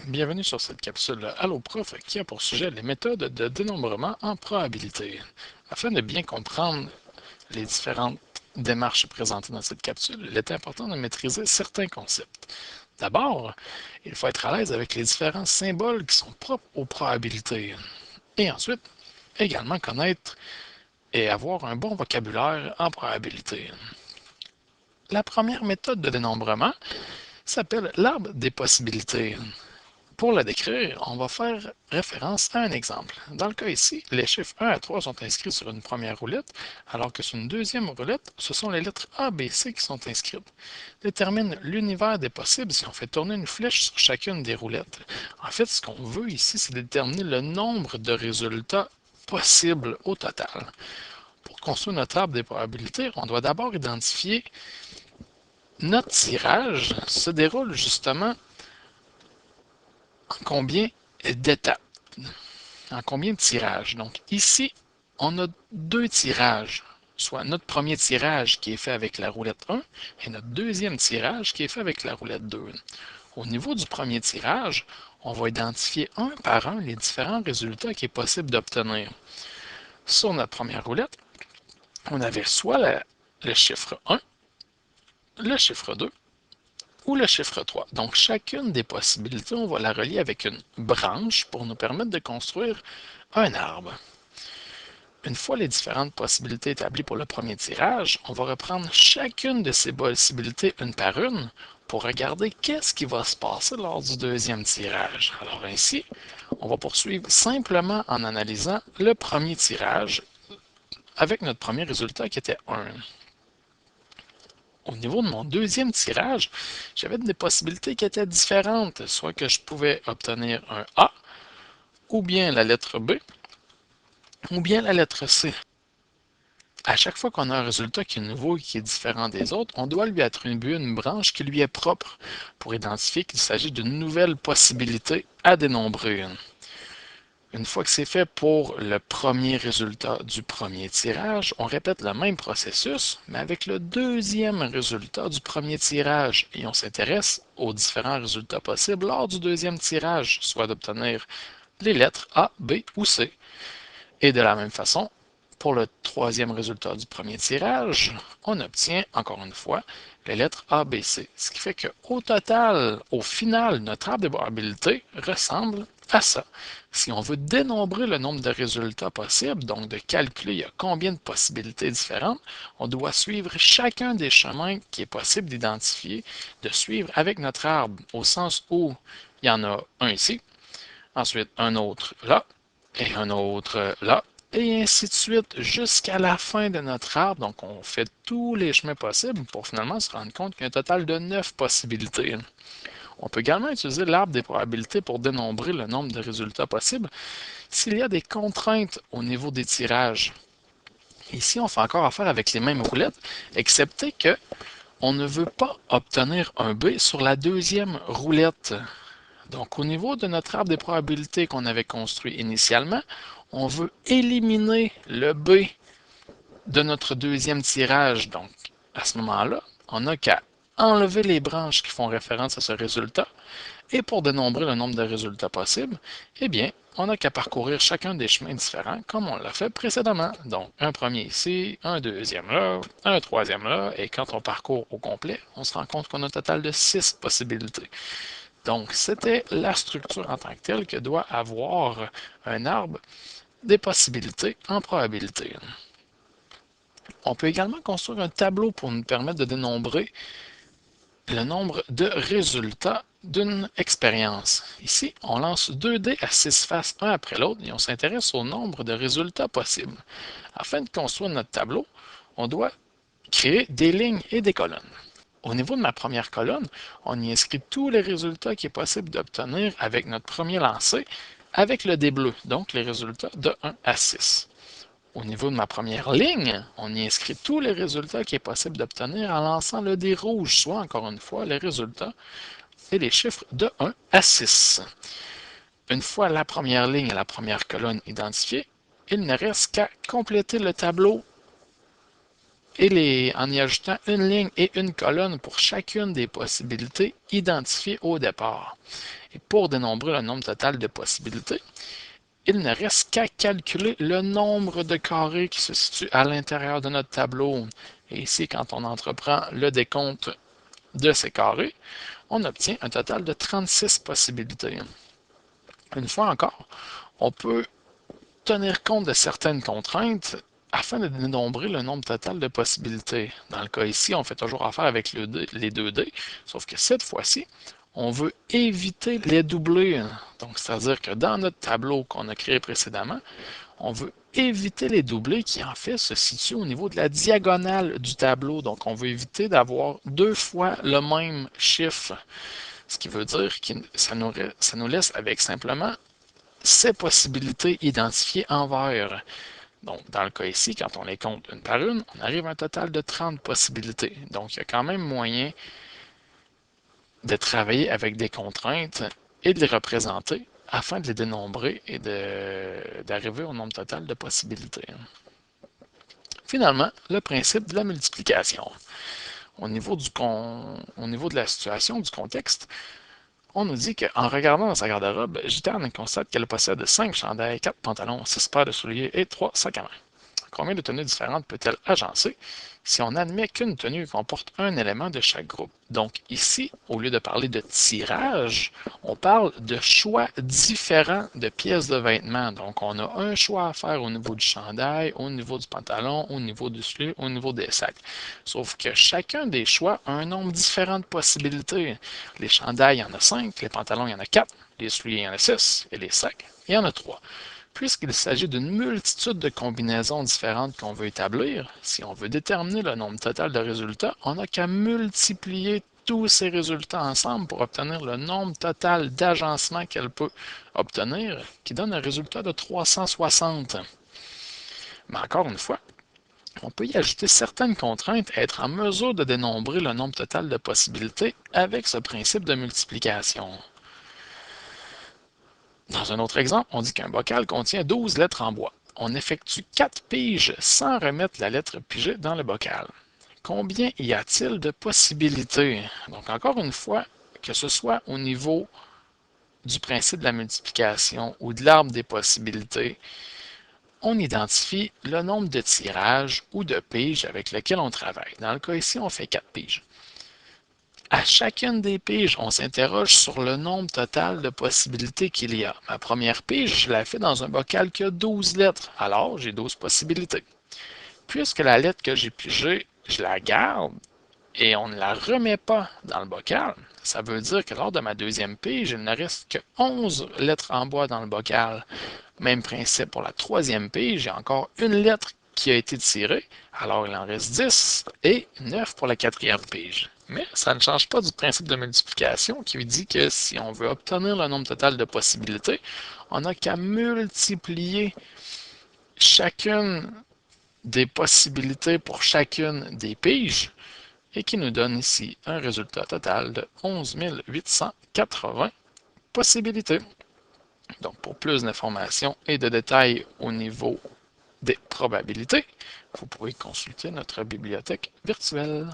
Bienvenue sur cette capsule Allo Prof qui a pour sujet les méthodes de dénombrement en probabilité. Afin de bien comprendre les différentes démarches présentées dans cette capsule, il est important de maîtriser certains concepts. D'abord, il faut être à l'aise avec les différents symboles qui sont propres aux probabilités. Et ensuite, également connaître et avoir un bon vocabulaire en probabilité. La première méthode de dénombrement s'appelle l'arbre des possibilités. Pour la décrire, on va faire référence à un exemple. Dans le cas ici, les chiffres 1 à 3 sont inscrits sur une première roulette, alors que sur une deuxième roulette, ce sont les lettres A, B, C qui sont inscrites. Détermine l'univers des possibles si on fait tourner une flèche sur chacune des roulettes. En fait, ce qu'on veut ici, c'est déterminer le nombre de résultats possibles au total. Pour construire notre arbre des probabilités, on doit d'abord identifier notre tirage se déroule justement en combien d'étapes, en combien de tirages. Donc ici, on a deux tirages, soit notre premier tirage qui est fait avec la roulette 1 et notre deuxième tirage qui est fait avec la roulette 2. Au niveau du premier tirage, on va identifier un par un les différents résultats qu'il est possible d'obtenir. Sur notre première roulette, on avait soit le chiffre 1, le chiffre 2 ou le chiffre 3. Donc, chacune des possibilités, on va la relier avec une branche pour nous permettre de construire un arbre. Une fois les différentes possibilités établies pour le premier tirage, on va reprendre chacune de ces possibilités une par une pour regarder qu'est-ce qui va se passer lors du deuxième tirage. Alors ainsi, on va poursuivre simplement en analysant le premier tirage avec notre premier résultat qui était 1. Au niveau de mon deuxième tirage, j'avais des possibilités qui étaient différentes, soit que je pouvais obtenir un A, ou bien la lettre B, ou bien la lettre C. À chaque fois qu'on a un résultat qui est nouveau et qui est différent des autres, on doit lui attribuer une branche qui lui est propre pour identifier qu'il s'agit d'une nouvelle possibilité à dénombrer. Une fois que c'est fait pour le premier résultat du premier tirage, on répète le même processus, mais avec le deuxième résultat du premier tirage, et on s'intéresse aux différents résultats possibles lors du deuxième tirage, soit d'obtenir les lettres A, B ou C. Et de la même façon, pour le troisième résultat du premier tirage, on obtient, encore une fois, les lettres A, B, C. Ce qui fait qu'au total, au final, notre arbre de probabilité ressemble à ça. Si on veut dénombrer le nombre de résultats possibles, donc de calculer il y a combien de possibilités différentes, on doit suivre chacun des chemins qui est possible d'identifier, de suivre avec notre arbre, au sens où il y en a un ici, ensuite un autre là, et un autre là, et ainsi de suite jusqu'à la fin de notre arbre. Donc, on fait tous les chemins possibles pour finalement se rendre compte qu'il y a un total de 9 possibilités. On peut également utiliser l'arbre des probabilités pour dénombrer le nombre de résultats possibles s'il y a des contraintes au niveau des tirages. Ici, on fait encore affaire avec les mêmes roulettes, excepté que on ne veut pas obtenir un B sur la deuxième roulette. Donc, au niveau de notre arbre des probabilités qu'on avait construit initialement, on veut éliminer le B de notre deuxième tirage. Donc, à ce moment-là, on n'a qu'à enlever les branches qui font référence à ce résultat. Et pour dénombrer le nombre de résultats possibles, eh bien, on n'a qu'à parcourir chacun des chemins différents comme on l'a fait précédemment. Donc, un premier ici, un deuxième là, un troisième là, et quand on parcourt au complet, on se rend compte qu'on a un total de 6 possibilités. Donc, c'était la structure en tant que telle que doit avoir un arbre des possibilités en probabilité. On peut également construire un tableau pour nous permettre de dénombrer le nombre de résultats d'une expérience. Ici, on lance 2 dés à 6 faces, un après l'autre, et on s'intéresse au nombre de résultats possibles. Afin de construire notre tableau, on doit créer des lignes et des colonnes. Au niveau de ma première colonne, on y inscrit tous les résultats qu'il est possible d'obtenir avec notre premier lancer, avec le dé bleu, donc les résultats de 1 à 6. Au niveau de ma première ligne, on y inscrit tous les résultats qu'il est possible d'obtenir en lançant le dé rouge, soit encore une fois les résultats et les chiffres de 1 à 6. Une fois la première ligne et la première colonne identifiées, il ne reste qu'à compléter le tableau en y ajoutant une ligne et une colonne pour chacune des possibilités identifiées au départ. Et pour dénombrer le nombre total de possibilités, il ne reste qu'à calculer le nombre de carrés qui se situent à l'intérieur de notre tableau. Et ici, quand on entreprend le décompte de ces carrés, on obtient un total de 36 possibilités. Une fois encore, on peut tenir compte de certaines contraintes afin de dénombrer le nombre total de possibilités. Dans le cas ici, on fait toujours affaire avec les 2D, sauf que cette fois-ci, on veut éviter les doublés. Donc, c'est-à-dire que dans notre tableau qu'on a créé précédemment, on veut éviter les doublés qui, en fait, se situent au niveau de la diagonale du tableau. Donc, on veut éviter d'avoir 2 fois le même chiffre, ce qui veut dire que ça nous laisse avec simplement ces possibilités identifiées en vert. Donc, dans le cas ici, quand on les compte une par une, on arrive à un total de 30 possibilités. Donc, il y a quand même moyen de travailler avec des contraintes et de les représenter afin de les dénombrer et d'arriver au nombre total de possibilités. Finalement, le principe de la multiplication. Au niveau de la situation, du contexte, on nous dit qu'en regardant dans sa garde-robe, Gitane constate qu'elle possède 5 chandails, 4 pantalons, 6 paires de souliers et 3 sacs à main. Combien de tenues différentes peut-elle agencer si on admet qu'une tenue comporte un élément de chaque groupe? Donc ici, au lieu de parler de tirage, on parle de choix différents de pièces de vêtements. Donc on a un choix à faire au niveau du chandail, au niveau du pantalon, au niveau du soulier, au niveau des sacs. Sauf que chacun des choix a un nombre différent de possibilités. Les chandails, il y en a 5, les pantalons, il y en a 4, les souliers, il y en a 6, et les sacs, il y en a 3. Puisqu'il s'agit d'une multitude de combinaisons différentes qu'on veut établir, si on veut déterminer le nombre total de résultats, on n'a qu'à multiplier tous ces résultats ensemble pour obtenir le nombre total d'agencements qu'elle peut obtenir, qui donne un résultat de 360. Mais encore une fois, on peut y ajouter certaines contraintes et être en mesure de dénombrer le nombre total de possibilités avec ce principe de multiplication. Dans un autre exemple, on dit qu'un bocal contient 12 lettres en bois. On effectue 4 piges sans remettre la lettre pigée dans le bocal. Combien y a-t-il de possibilités? Donc encore une fois, que ce soit au niveau du principe de la multiplication ou de l'arbre des possibilités, on identifie le nombre de tirages ou de piges avec lesquels on travaille. Dans le cas ici, on fait 4 piges. À chacune des piges, on s'interroge sur le nombre total de possibilités qu'il y a. Ma première pige, je la fais dans un bocal qui a 12 lettres, alors j'ai 12 possibilités. Puisque la lettre que j'ai pigée, je la garde et on ne la remet pas dans le bocal, ça veut dire que lors de ma deuxième pige, il ne reste que 11 lettres en bois dans le bocal. Même principe pour la troisième pige, j'ai encore une lettre qui a été tirée, alors il en reste 10 et 9 pour la quatrième pige. Mais ça ne change pas du principe de multiplication qui dit que si on veut obtenir le nombre total de possibilités, on n'a qu'à multiplier chacune des possibilités pour chacune des piges et qui nous donne ici un résultat total de 11 880 possibilités. Donc, pour plus d'informations et de détails au niveau des probabilités, vous pouvez consulter notre bibliothèque virtuelle.